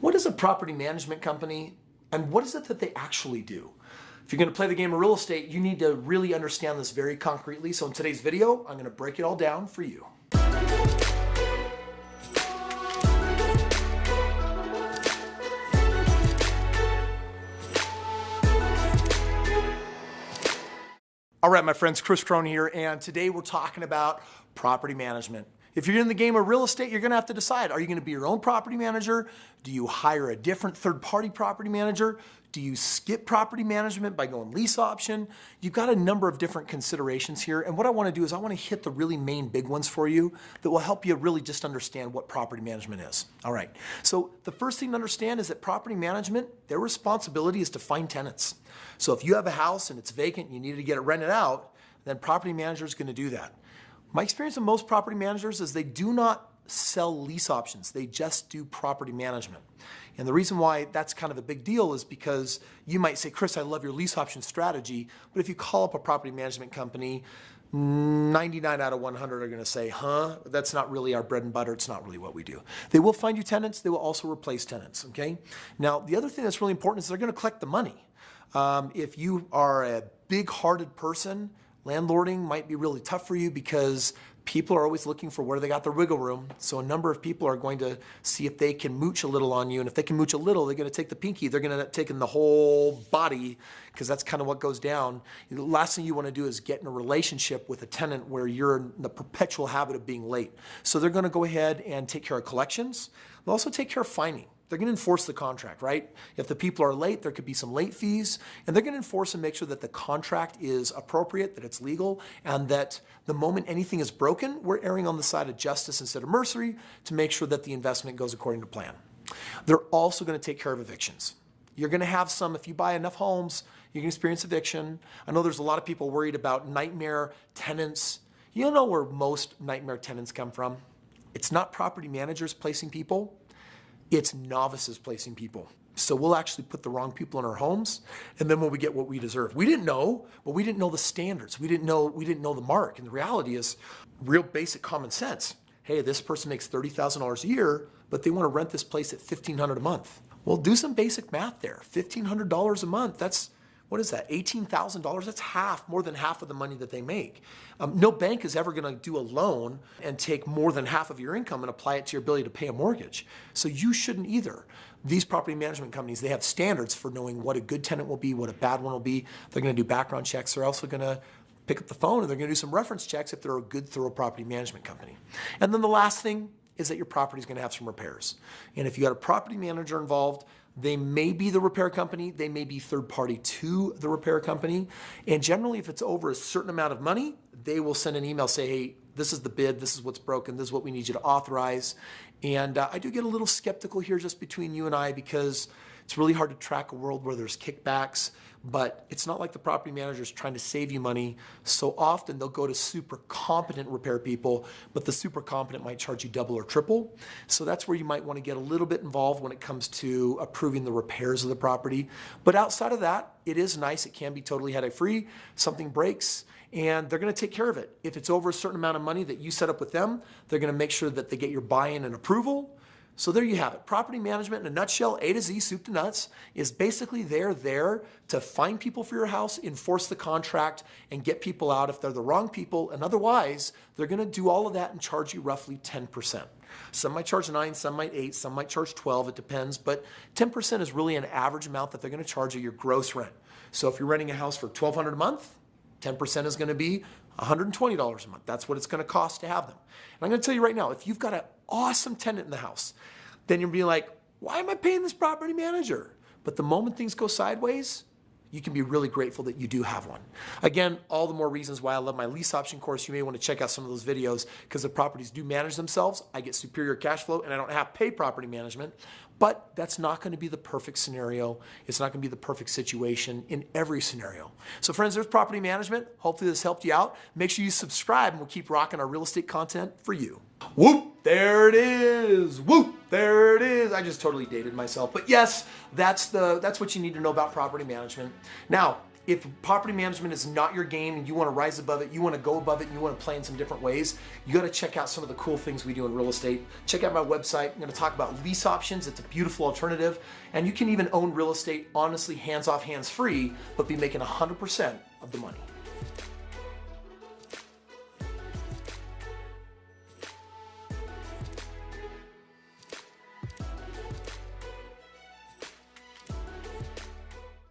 What is a property management company and what is it that they actually do? If you're going to play the game of real estate, you need to really understand this very concretely. So in today's video, I'm going to break it all down for you. All right, my friends, Kris Krohn here, and today we're talking about property management. If you're in the game of real estate, you're going to have to decide, are you going to be your own property manager? Do you hire a different third-party property manager? Do you skip property management by going lease option? You've got a number of different considerations here, and what I want to do is I want to hit the really main big ones for you that will help you really just understand what property management is. All right, so the first thing to understand is that property management, their responsibility is to find tenants. So if you have a house and it's vacant and you need to get it rented out, then property manager is going to do that. My experience with most property managers is they do not sell lease options. They just do property management. And the reason why that's kind of a big deal is because you might say, Kris, I love your lease option strategy, but if you call up a property management company, 99 out of 100 are going to say, that's not really our bread and butter. It's not really what we do. They will find you tenants. They will also replace tenants, okay? Now, the other thing that's really important is they're going to collect the money. If you are a big-hearted person, landlording might be really tough for you because people are always looking for where they got the wiggle room. So a number of people are going to see if they can mooch a little on you. And if they can mooch a little, they're going to take the pinky. They're going to end up taking the whole body because that's kind of what goes down. The last thing you want to do is get in a relationship with a tenant where you're in the perpetual habit of being late. So they're going to go ahead and take care of collections. They'll also take care of fining. They're going to enforce the contract, right? If the people are late, there could be some late fees, and they're going to enforce and make sure that the contract is appropriate, that it's legal, and that the moment anything is broken, we're erring on the side of justice instead of mercy to make sure that the investment goes according to plan. They're also going to take care of evictions. You're going to have some, if you buy enough homes, you can experience eviction. I know there's a lot of people worried about nightmare tenants. You know where most nightmare tenants come from? It's not property managers placing people. It's novices placing people. So we'll actually put the wrong people in our homes, and then when we get what we deserve. We didn't know, but we didn't know the standards. We didn't know the mark. And the reality is real basic common sense. Hey, this person makes $30,000 a year, but they want to rent this place at $1,500 a month. Well, do some basic math there. $1,500 a month, that's, what is that, $18,000? That's more than half of the money that they make. No bank is ever going to do a loan and take more than half of your income and apply it to your ability to pay a mortgage. So you shouldn't either. These property management companies, they have standards for knowing what a good tenant will be, what a bad one will be. They're going to do background checks. They're also going to pick up the phone and they're going to do some reference checks if they're a good, thorough property management company. And then the last thing is that your property is going to have some repairs. And if you got a property manager involved, they may be the repair company, they may be third party to the repair company. And generally, if it's over a certain amount of money, they will send an email, say, hey, this is the bid, this is what's broken, this is what we need you to authorize. And I do get a little skeptical here just between you and I because it's really hard to track a world where there's kickbacks, but it's not like the property manager is trying to save you money. So often they'll go to super competent repair people, but the super competent might charge you double or triple. So that's where you might want to get a little bit involved when it comes to approving the repairs of the property. But outside of that, it is nice. It can be totally headache-free. Something breaks, and they're going to take care of it. If it's over a certain amount of money that you set up with them, they're going to make sure that they get your buy-in and approval. So there you have it. Property management in a nutshell, A to Z, soup to nuts, is basically they're there to find people for your house, enforce the contract, and get people out if they're the wrong people. And otherwise, they're going to do all of that and charge you roughly 10%. Some might charge 9, some might 8, some might charge 12. It depends. But 10% is really an average amount that they're going to charge you your gross rent. So if you're renting a house for $1,200 a month, 10% is going to be $120 a month. That's what it's going to cost to have them. And I'm going to tell you right now, if you've got an awesome tenant in the house, then you'll be like, why am I paying this property manager? But the moment things go sideways, you can be really grateful that you do have one. Again, all the more reasons why I love my lease option course. You may want to check out some of those videos because the properties do manage themselves. I get superior cash flow and I don't have to pay property management. But that's not going to be the perfect scenario. It's not going to be the perfect situation in every scenario. So friends, there's property management. Hopefully this helped you out. Make sure you subscribe and we'll keep rocking our real estate content for you. Whoop, there it is. Whoop, there it is. I just totally dated myself. But yes, that's what you need to know about property management. Now, if property management is not your game and you want to rise above it, you want to go above it, and you want to play in some different ways, you got to check out some of the cool things we do in real estate. Check out my website. I'm going to talk about lease options. It's a beautiful alternative. And you can even own real estate honestly, hands off, hands free, but be making 100% of the money.